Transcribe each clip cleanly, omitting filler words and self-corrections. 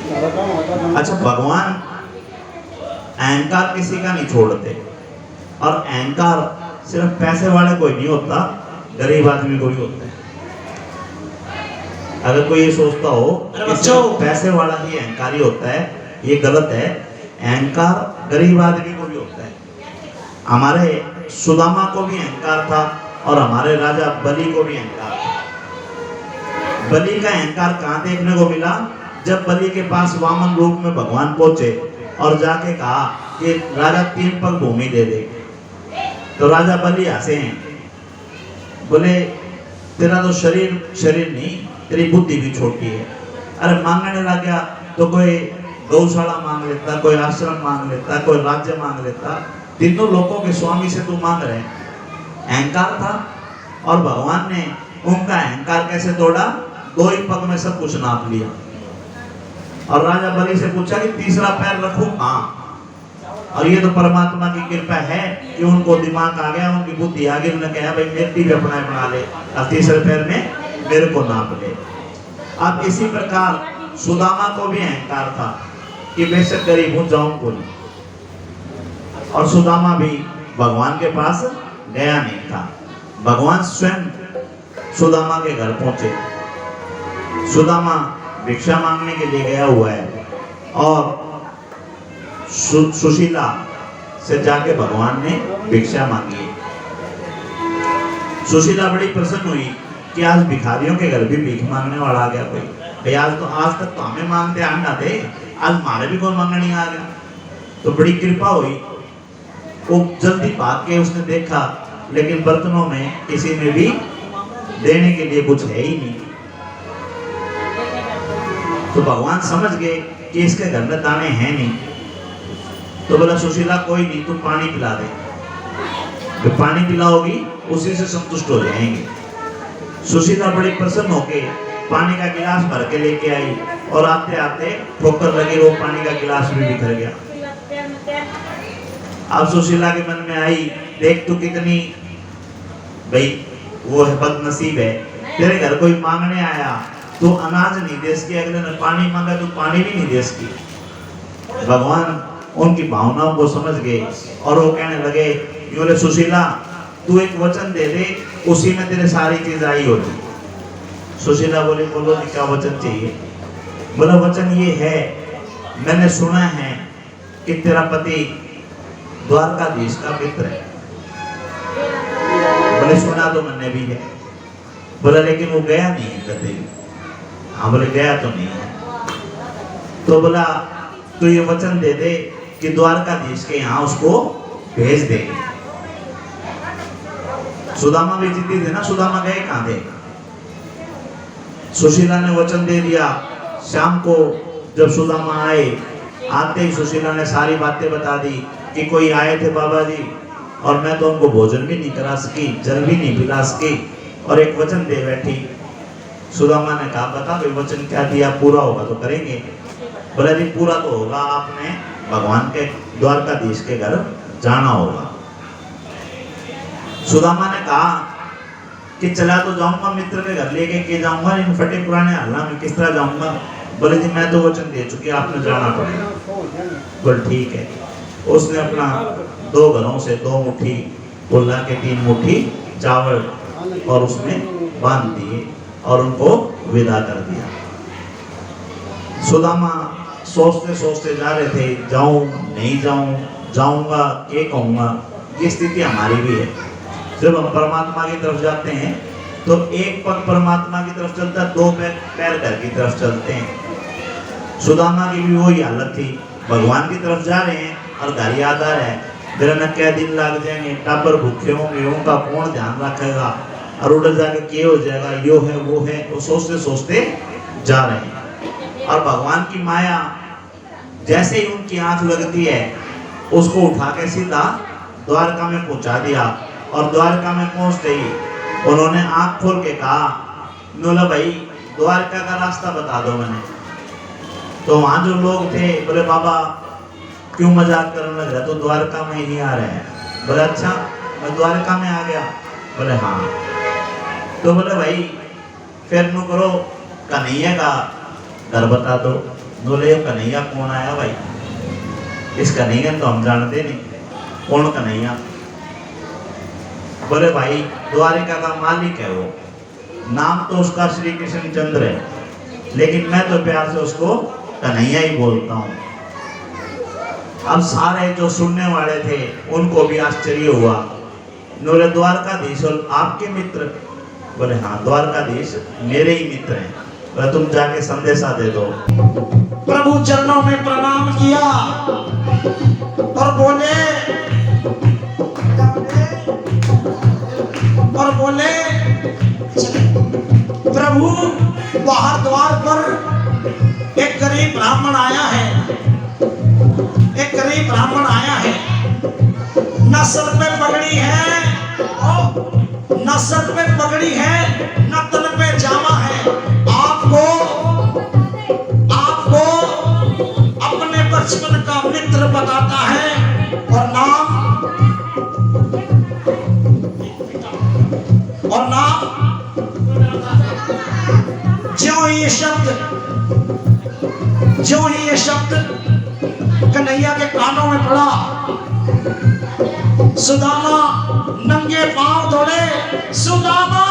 अच्छा, भगवान अहंकार किसी का नहीं छोड़ते, और अहंकार सिर्फ पैसे वाले कोई नहीं होता, गरीब आदमी को भी होता है। अगर कोई ये सोचता हो कि सिर्फ पैसे वाला ही अहंकारी होता है, ये गलत है। अहंकार गरीब आदमी को भी होता है। हमारे सुदामा को भी अहंकार था और हमारे राजा बलि को भी अहंकार था। बलि का अहंकार कहाँ देखने को मिला? जब बलि के पास वामन रूप में भगवान पहुंचे और जाके कहा कि राजा 3 पग भूमि दे दे, तो राजा बलि हंसे हैं, बोले तेरा तो शरीर नहीं, तेरी बुद्धि भी छोटी है। अरे मांगने लग गया तो कोई गौशाला मांग लेता, कोई आश्रम मांग लेता, कोई राज्य मांग लेता। तीनों लोगों के स्वामी से तू मांग रहे। अहंकार था, और भगवान ने उनका अहंकार कैसे तोड़ा? 2 ही पग में सब कुछ नाप लिया। और राजा बलि से पूछा कि तीसरा पैर रखूं कहाँ? और ये तो परमात्मा की कृपा है कि उनको दिमाग आ गया, उनकी बुद्धि आ गई। उन्होंने कहा भाई मेरी भी अपना बना ले, और तीसरे पैर में मेरे को नाप ले। अब इसी प्रकार सुदामा को भी अहंकार था कि बेशक गरीब हूं, जाऊं को नहीं। और सुदामा भी भगवान के पास गया नहीं था। भगवान स्वयं सुदामा के घर पहुंचे। सुदामा भिक्षा मांगने के लिए गया हुआ है, और सुशीला से जाके भगवान ने भिक्षा मांगी। सुशीला बड़ी प्रसन्न हुई कि आज भिखारियों के घर भी भीख मांगने वाला आ गया कोई। भाई आज तक तो हमें मांगते आना थे, आज हमारे भी कोई मांगने आ गया, तो बड़ी कृपा हुई। वो जल्दी भाग के उसने देखा, लेकिन बर्तनों में किसी में भी देने के लिए कुछ है ही नहीं। तो भगवान समझ गए कि इसके घर में दाने हैं नहीं। तो बोला सुशीला कोई नहीं, तुम पानी पिला दे। जो पानी पिलाओगी उसी से संतुष्ट हो जाएंगे। सुशीला बड़ी प्रसन्न होके पानी का गिलास भर के लेके आई, और आते आते ठोकर लगी, वो पानी का गिलास भी बिखर गया। अब सुशीला के मन में आई, देख तू कितनी भाई वो है बदनसीब है, तेरे घर कोई मांगने आया, तू अनाज नहीं दे सकी, अगले ने पानी मांगा तू पानी भी नहीं दे सकी। भगवान उनकी भावनाओं को समझ गए, और वो कहने लगे बोले सुशीला तू एक वचन दे दे, उसी में तेरे सारी चीज आई होती। सुशीला बोली बोलो जी क्या वचन चाहिए? बोला वचन ये है, मैंने सुना है कि तेरा पति द्वारकाधीश का मित्र है। बोले सुना तो मैंने भी है। बोला लेकिन वो गया नहीं है कभी। हाँ बोले गया तो नहीं है। तो बोला तो ये वचन दे दे कि द्वारकाधीश के यहाँ उसको भेज दे। सुदामा भी जिद्दी थे ना, सुदामा गए कहाँ थे? सुशीला ने वचन दे दिया। शाम को जब सुदामा आए, आते ही सुशीला ने सारी बातें बता दी कि कोई आए थे बाबा जी, और मैं तो उनको भोजन भी नहीं करा सकी, जल भी नहीं पिला सकी, और एक वचन दे बैठी। सुदामा ने कहा बता भाई वचन क्या दिया, पूरा होगा तो करेंगे। बोला जी पूरा तो होगा, आपने भगवान के द्वारकाधीश के घर जाना होगा। सुदामा ने कहा कि चला तो जाऊंगा, मित्र के घर लेके के जाऊंगा, इन फटे पुराने हल्ला में किस तरह जाऊंगा? बोले जी मैं तो वचन दे चुकी, आपने जाना पड़ेगा। बोल ठीक है। उसने अपना 2 घरों से 2 मुट्ठी पुल्ला के 3 मुट्ठी चावल और उसमें बांध दिए और उनको विदा कर दिया। सुदामा सोचते सोचते जा रहे थे, जाऊं नहीं जाऊं, जाऊंगा ये कहूंगा। ये स्थिति हमारी भी है। जब हम परमात्मा की तरफ जाते हैं तो एक पग परमात्मा की तरफ चलता है, 2 पैर घर की तरफ चलते हैं। सुदामा की भी वही हालत थी, भगवान की तरफ जा रहे हैं और घर याद आ रहा है, मेरा न क्या दिन लग जाएंगे, टाबर भूखे होंगे, उनका कौन ध्यान रखेगा, और उधर जाके क्या हो जाएगा, यो है वो है। वो सोचते सोचते जा रहे हैं, और भगवान की माया जैसे ही उनकी आंख लगती है उसको उठा के सीधा द्वारका में पहुंचा दिया। और द्वारका में पहुंचते ही उन्होंने आंख खोल के कहा, बोला भाई द्वारका का रास्ता बता दो मैंने। तो वहां जो लोग थे बोले बाबा क्यों मजाक करने लग रहा, तो द्वारका में ही आ रहे हैं। बोले अच्छा मैं द्वारका में आ गया? बोले हाँ। तो बोले भाई फिर नु करो, कन्हैया का घर बता दो। बोले कन्हैया कौन आया भाई? इस कन्हैया तो हम जानते नहीं, कौन कन्हैया? बोले भाई द्वारिका का मालिक है वो, नाम तो उसका श्री कृष्ण चंद्र है, लेकिन मैं तो प्यार से उसको कन्हैया ही बोलता हूँ। अब सारे जो सुनने वाले थे उनको भी आश्चर्य हुआ। बोले द्वारकाधीश और आपके मित्र? बोले हाँ, द्वारकाधीश मेरे ही मित्र हैं। बोले तुम जाके संदेशा दे दो। प्रभु चरणों में प्रणाम किया और बोले प्रभु बाहर द्वार पर एक गरीब ब्राह्मण आया है, एक गरीब ब्राह्मण आया है, न सर पे पगड़ी है, न सर पे पगड़ी है, न तन पे जामा है। आपको अपने बचपन का मित्र बताता है और नाम ज्यों ही ये शब्द कन्हैया के कानों में पड़ा, सुदामा नंगे पांव दौड़े। सुदामा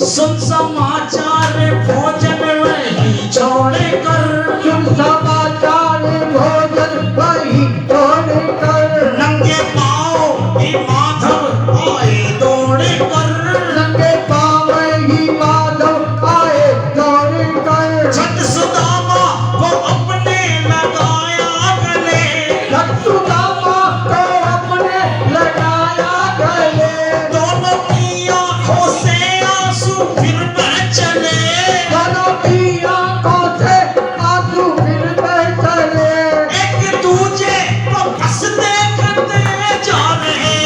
सुन समाचार भोजन वही छोड़े कर, सुन समाचार भोजन वही छोड़े कर, नंगे पांव ही माधव आए दौड़े कर, नंगे पांव ही माधव आए दौड़े कर। छठ सुदामा को अपने लगाया गले, छठ सुदामा को अपने लगाया गले, दोनों की आंखों से आंसू फिर बह चले, दोनों की आंखों से आंसू फिर बह चले। एक दूजे को बस देखते जा रहे,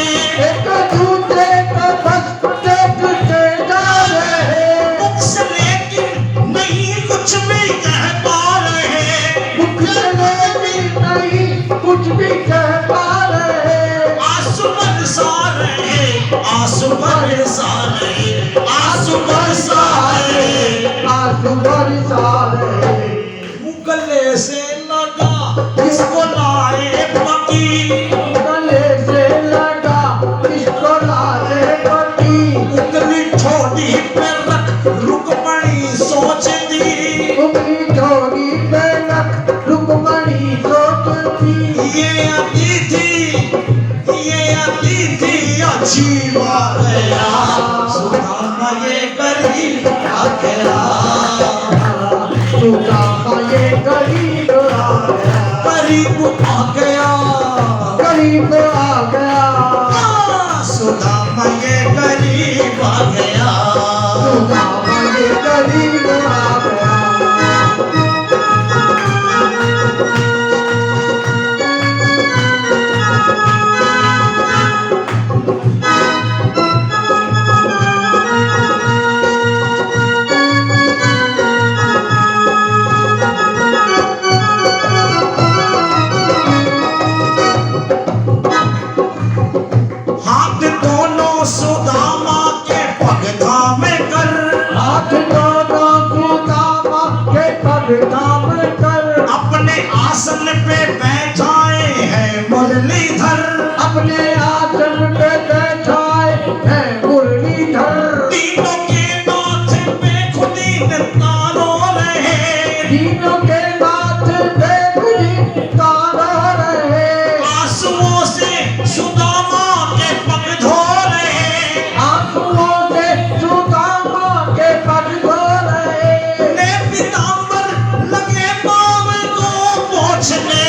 एक दूसरे को बस देखते जा रहे, मुख से लेकिन नहीं कुछ भी कह पा रहे, मुख से लेकिन नहीं कुछ भी कह पा रहे। आंसू बरसा रहे, आंसू बरसा रहे, आंसू बरसा रहे। आंसू बरसा रहे। गले से लगा इसको लाए पति, गले से लगा इसको लाए पति, उंगली ठोड़ी पे रख रुकमणी सोच दी, उंगली ठोड़ी पे रख रुकमणी सोचती। ये अतिथि अच्छी बात गया, सुदामा ये गरीब आ गया, सुदामा ये गरीब आ गया, गरीब आ गया, गरीब आ गया, सुदामा ये गरीब आ गया। सुदामा ये गरीब आ गया। हाथ दोनों सुदामा के पग थामे कर, हाथ दोनों सुदामा के पग थाम कर, अपने आसन पे बैठाए हैं मुरलीधर, अपने आसन पे बैठाए हैं मुरलीधर। तीनों के नाथ पे खुदी तारो रहे, तीनों के नाथ पे खुदी तारा रहे, आंसुओं से सुदामा के पग धो रहे, आंसुओं से सुदामा के पग धो रहे। ने पीतांबर लगे पाँव को पोंछने,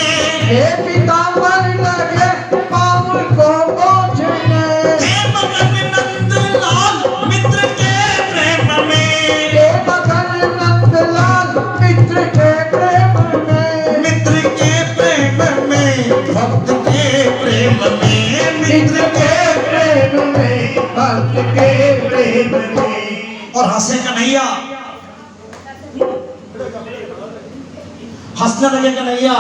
हे पीतांबर लगे पाँव को पोंछने, हे मगन नंदलाल मित्र के प्रेम में, हे मगन नंदलाल मित्र के प्रेम में, मित्र के प्रेम में, भक्त के प्रेम में, मित्र के प्रेम में, भक्त के प्रेम में। और हंसे कन्हैया, हंसने लगे कन्हैया,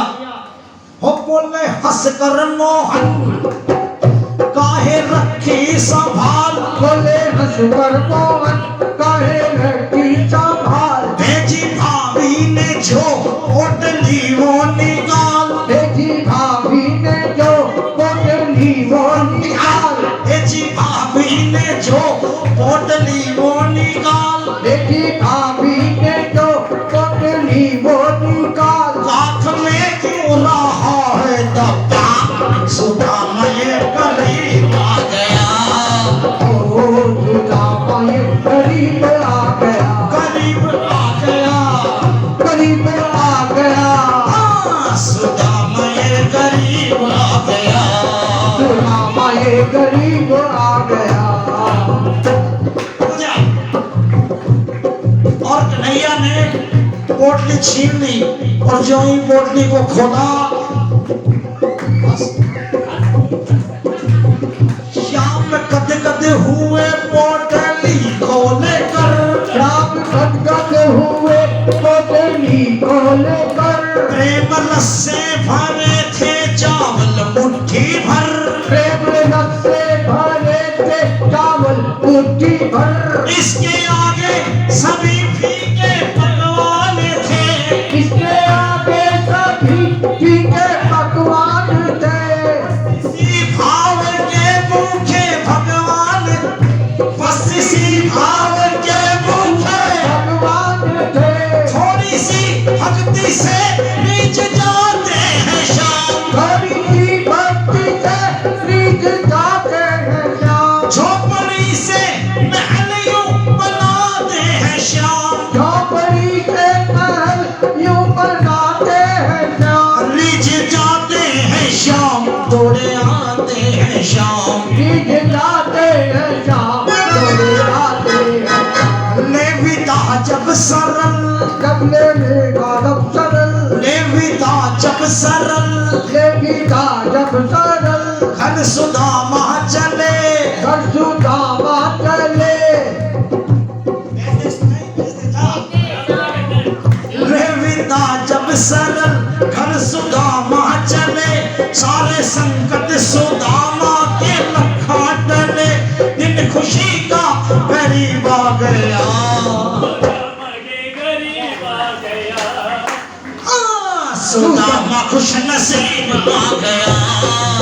हो बोले हंस कर मोहन काहे रखी संभाल, बोले हंसकर पवन काहे लड़की संभाल। भेजी भाभी ने जो पोटली वो निकाल, बेटी भाभी ने जो पोटली वो निकाल। भेजी भाभी ने जो पोटली वो निकाल, बेटी भाभी ने जो पोटली वो निकाल। लाख में क्यों रहा है दबा, सुदामा ये करीब आ गया, ओ सुदामा ये करीब आ गया, करीब आ गया, करीब आ गया। हाँ, सुदामा ये करीब आ गया। सुदामा ये करीब आ गया। और कन्हैया ने पोटली छीन ली और जो ही पोटली को खोला, शाम में गद हुए पोटली को लेकर, राम गदगद हुए पोटली को लेकर। प्रेम रस से भरे थे चावल मुट्ठी भर, प्रेम रस से भरे थे चावल मुट्ठी भर। इसके आगे सभी फीके पकवान थे, इसके आगे सभी फीके पकवान थे। इसी भाव के भूखे भगवान, बस इसी भाव के भूखे भगवान थे। थोड़ी सी भक्ति से नीच जाते हैं शाम, थोड़ी सी भक्ति से रीझ जाते हैं श्याम। झोपड़ी से महल यूं बनाते हैं श्याम, झोपड़ी से महल यूं बनाते हैं श्याम। रीझ जाते हैं श्याम, दौड़े आते हैं श्याम, रीझ जाते हैं श्याम, दौड़े आते हैं श्याम। ले विदा जब सरल, कबले में गालब सरल, ले विदा जब सरल, ये गीता जब सरल। घर सुदामा चले, घर सुदामा चले, रेविता जब सरल घर सुदामा चले, सारे संकट सुदामा के लखा टले, दिन खुशी का करीब आ गया, सुदामा खुश नसीब आ गया,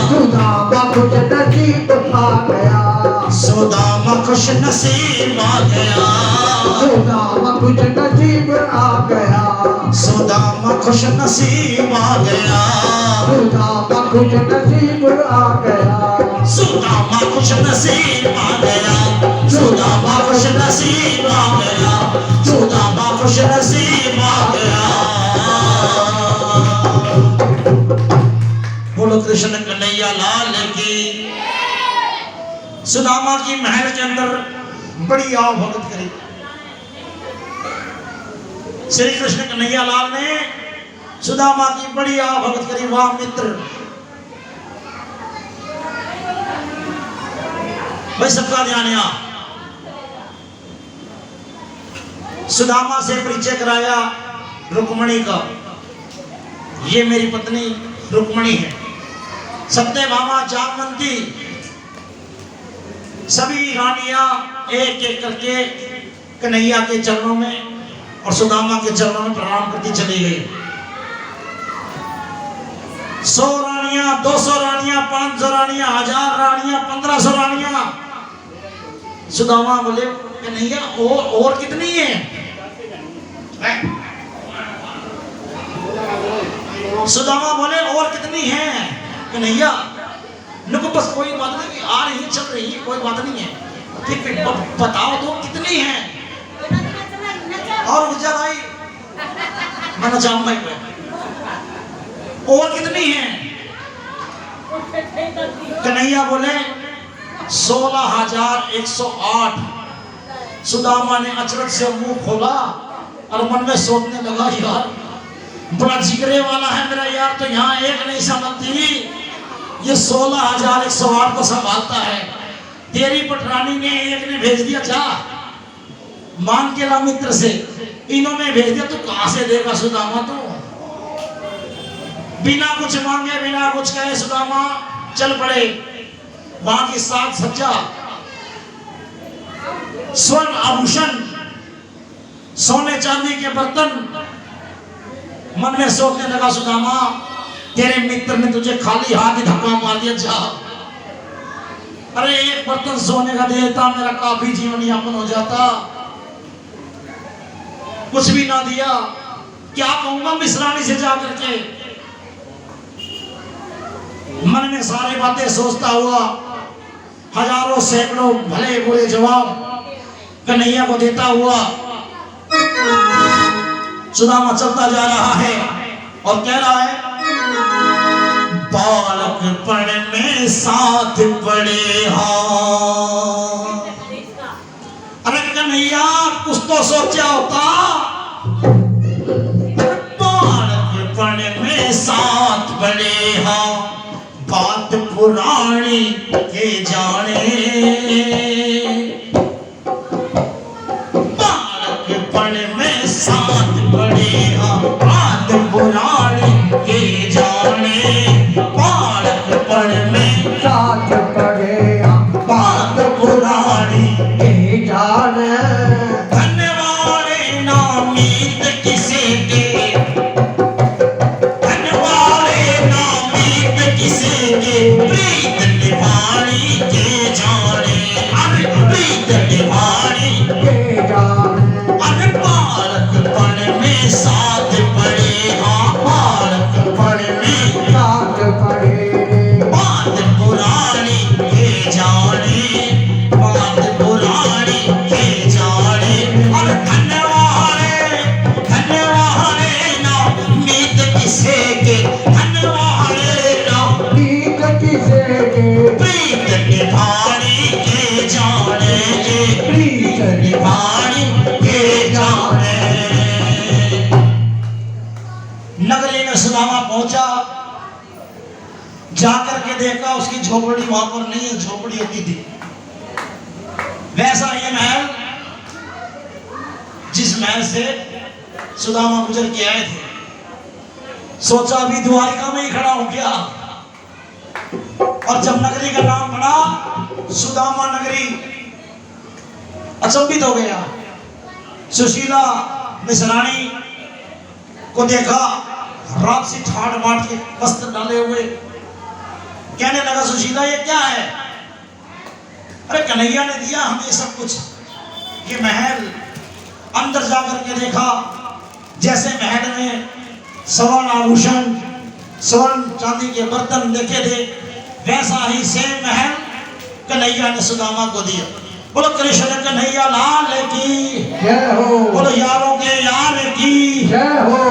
सुदामा खुश नसीब आ गया, सुदामा खुश नसीब आ गया, सुदामा खुश नसीब आ गया, सुदामा खुश नसीब आ गया, सुदामा खुश नसीब आ गया, सुदामा खुश नसीब आ गया, सुदामा खुश नसीब आ गया, सुदामा खुश नसीब आ गया। बोलो कृष्ण कन्हैया लाल की। सुदामा की महल के अंदर बड़ी आव भगत करी। श्री कृष्ण कन्हैया लाल ने सुदामा की बड़ी आव भगत करी। वाह मित्र, भाई सबका ध्यान यहाँ। सुदामा से परिचय कराया रुक्मणी का। ये मेरी पत्नी रुक्मणी है। सत्यभामा, जामवंती, सभी रानियां एक एक करके कन्हैया के चरणों में और सुदामा के चरणों में प्रणाम करती चली गई। 100 रानियां, 200 रानियां, 500 रानियां, 1000 रानियां, 1500 रानियां। सुदामा बोले कन्हैया और कितनी है? सुदामा बोले और कितनी है कन्हैया? लोगों बस कोई बात नहीं, आ रही चल रही है, कोई बात नहीं है, ठीक बताओ तो कितनी है? और गुजर आई मैंने जाम भाई और कितनी है? कन्हैया बोले 16,108। सुदामा ने अचरज से मुंह खोला और मन में सोचने लगा, यार बड़ा जिगरे वाला है मेरा यार, तो यहाँ एक नहीं संभलती, ये 16,108 को संभालता है। तेरी पटरानी ने एक ने भेज दिया, जा मांग के ला मित्र से, इन्होंने भेज दिया, तू कहां से देगा सुदामा? तू बिना कुछ मांगे बिना कुछ कहे सुदामा चल पड़े। वहां की साज सज्जा, स्वर्ण आभूषण, सोने चांदी के बर्तन। मन में सोचने लगा सुदामा, तेरे मित्र ने तुझे खाली हाथ ही धक्का मार दिया। जा, अरे एक बर्तन सोने का देता, मेरा काफी जीवन यापन हो जाता। कुछ भी ना दिया, क्या कहूंगा मिश्रानी से जाकर के। मन में सारी बातें सोचता हुआ हजारों सैकड़ों भले बुरे जवाब कन्हैया को देता हुआ सुदामा चलता जा रहा है और कह रहा है, बालकपन में साथ पड़े हाँ। अरे कन्हैया कुछ तो सोचा होता। बालकपन में साथ पड़े हाँ, बात पुरानी के जाने। बालकपन में साथ पड़े हाँ, बात पुरानी के जाने। बालकपन में साथ पड़े बात पुरानी के जाने। धन्यवाद नामीत किसे के, धन्यवाद नामीत किसे के, प्रीत निभानी के जाने। अरे प्रीत निभानी के जाने। अरे बालकपन में साथ पड़े हाँ, बालकपन में साथ पड़े बात पुरानी के जाने। बात पुरानी के जाने। और धन्यवाद ना मीत किसे के, धन्यवाद ना प्रीत किसे के, प्रीत निभानी के जाने। प्रीत निभानी के जाने। नगरी में सुदामा पहुंचा, जाकर के देखा उसकी झोपड़ी वहां पर नहीं है, झोपड़ी होती थी। वैसा ये महल जिस महल से सुदामा गुजर के आए थे। सोचा अभी द्वारिका में ही खड़ा हो गया। और जब नगरी का नाम पड़ा सुदामा नगरी, अचंभित हो गया। सुशीला मिश्रानी को देखा, रात से ठाट बाट के वस्त्र डाले हुए। कहने लगा, सुशीला ये क्या है? अरे कन्हैया ने दिया हमें सब कुछ, ये महल। अंदर जाकर के देखा, जैसे महल में स्वर्ण आभूषण, स्वर्ण चांदी के बर्तन देखे थे, वैसा ही सेम महल कन्हैया ने सुदामा को दिया। बोलो कृष्ण कन्हैया लाल की जय हो, बोलो यारों के यार की जय हो।